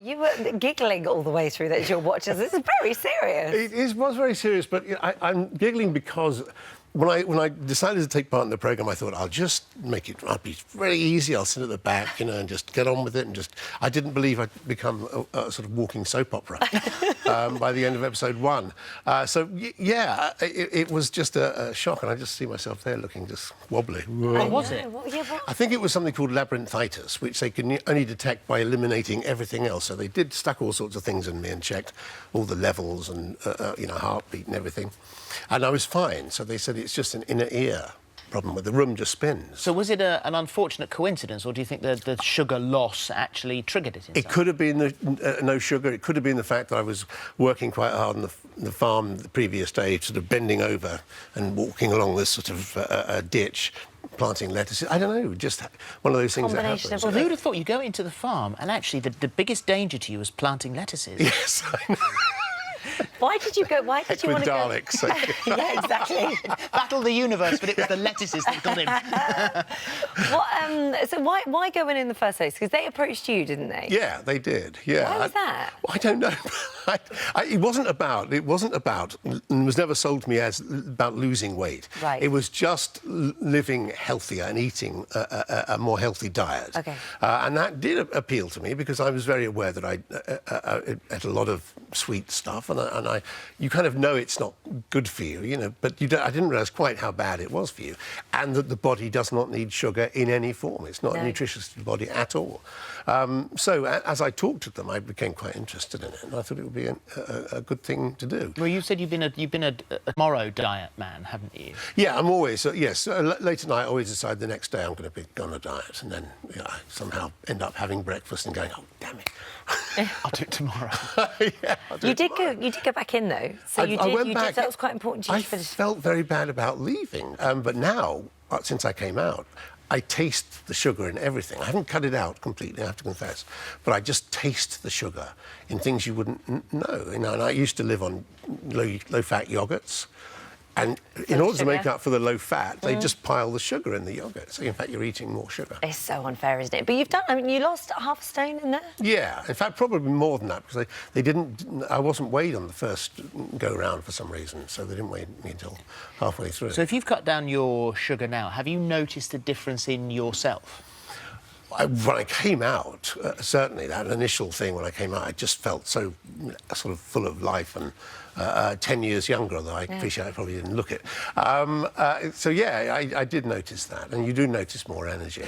You were giggling all the way through that, your watches. This is very serious. Was very serious, but I'm giggling because when I decided to take part in the programme, I thought I'll just make it. I'll be very easy. I'll sit at the back, and just get on with it. And I didn't believe I'd become a sort of walking soap opera by the end of episode 1. It was just a shock, and I just see myself there looking just wobbly. What was it? I think it was something called labyrinthitis, which they can only detect by eliminating everything else. So they stuck all sorts of things in me and checked all the levels and heartbeat and everything, and I was fine. So they said it's just an inner ear problem where the room just spins. So was it an unfortunate coincidence, or do you think the sugar loss actually triggered it? It could have been the no sugar. It could have been the fact that I was working quite hard on the farm the previous day, sort of bending over and walking along this sort of ditch, planting lettuces. I don't know, just one of those things that happens. Well, who would have thought you go into the farm and actually the biggest danger to you was planting lettuces? Yes, I know. Why did you go? Why did you want to go? With Daleks. Yeah, exactly. Battle the universe, but it was the lettuces that got him. So why go in the first place? Because they approached you, didn't they? Yeah, they did. Yeah. Why was that? I don't know. It wasn't about, and was never sold to me as about losing weight. Right. It was just living healthier and eating a more healthy diet. Okay. And that did appeal to me because I was very aware that I ate a lot of sweet stuff, and you kind of know it's not good for you, but I didn't realise quite how bad it was for you, and that the body does not need sugar in any form. It's not nutritious to the body at all. So as I talked to them, I became quite interested in it, and I thought it would be a good thing to do. Well, you said you've been a tomorrow diet man, haven't you? Yeah, I'm always yes. Late at night, I always decide the next day I'm going to be on a diet, and then I somehow end up having breakfast and going, oh damn it. I'll do it tomorrow. Yeah, You did go back in though. So I went back. That was quite important to you. I felt very bad about leaving, but now, since I came out, I taste the sugar in everything. I haven't cut it out completely, I have to confess, but I just taste the sugar in things you wouldn't know. And I used to live on low-fat yogurts, and in order to make up for the low fat, they just pile the sugar in the yogurt. So in fact, you're eating more sugar. It's so unfair, isn't it? But you've done. I mean, you lost half a stone in there. Yeah, in fact, probably more than that because they didn't. I wasn't weighed on the first go round for some reason, so they didn't weigh me until halfway through. So if you've cut down your sugar now, have you noticed a difference in yourself? When I came out, certainly that initial thing when I came out, I just felt so sort of full of life and 10 years younger, although I appreciate I probably didn't look it. So, yeah, I did notice that, and you do notice more energy.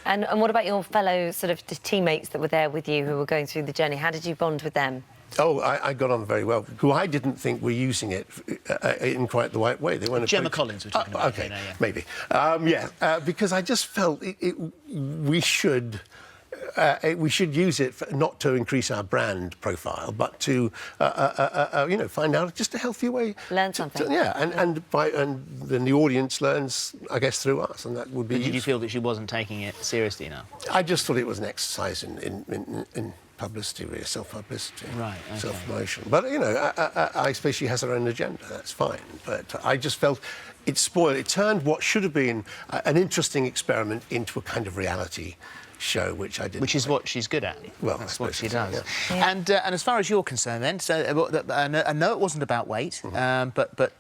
And what about your fellow sort of teammates that were there with you who were going through the journey? How did you bond with them? Oh, I got on very well. Who I didn't think were using it in quite the right way. They weren't. Gemma Collins, we're talking about. Okay, now, yeah. Maybe. Because I just felt we should use it not to increase our brand profile, but to find out just a healthier way. Learn something. And then the audience learns, I guess, through us, and that would be. Did you feel that she wasn't taking it seriously enough? I just thought it was an exercise in publicity, really, self-publicity, right, okay. Self-promotion. But, I suppose she has her own agenda, that's fine. But I just felt it spoiled. It turned what should have been an interesting experiment into a kind of reality show, which I didn't. Which is what she's good at. Well, that's what she does. Yeah. And as far as you're concerned, then, so I know it wasn't about weight, but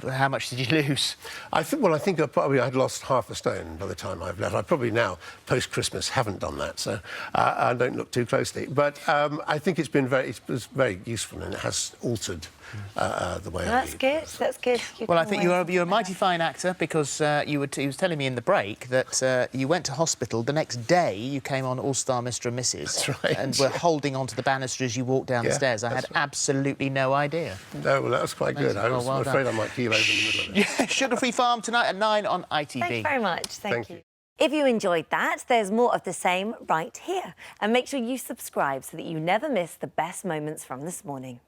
how much did you lose? I think I'd lost half a stone by the time I've left. I probably now, post-Christmas, haven't done that, so I don't look too closely. But I think it was very useful, and it has altered the way I That's good. That's good. Well, I think you're a mighty fine actor because he was telling me in the break that you went to hospital the next day. You came on All Star Mr. and Mrs. That's right. And were holding onto the banister as you walked down the stairs. I had absolutely no idea. No, well, that was quite good. I was afraid I might keel over in the middle of it. Yeah, Sugar Free Farm tonight at 9 on ITV. Thank you very much. Thank you. you. If you enjoyed that, there's more of the same right here. And make sure you subscribe so that you never miss the best moments from this morning.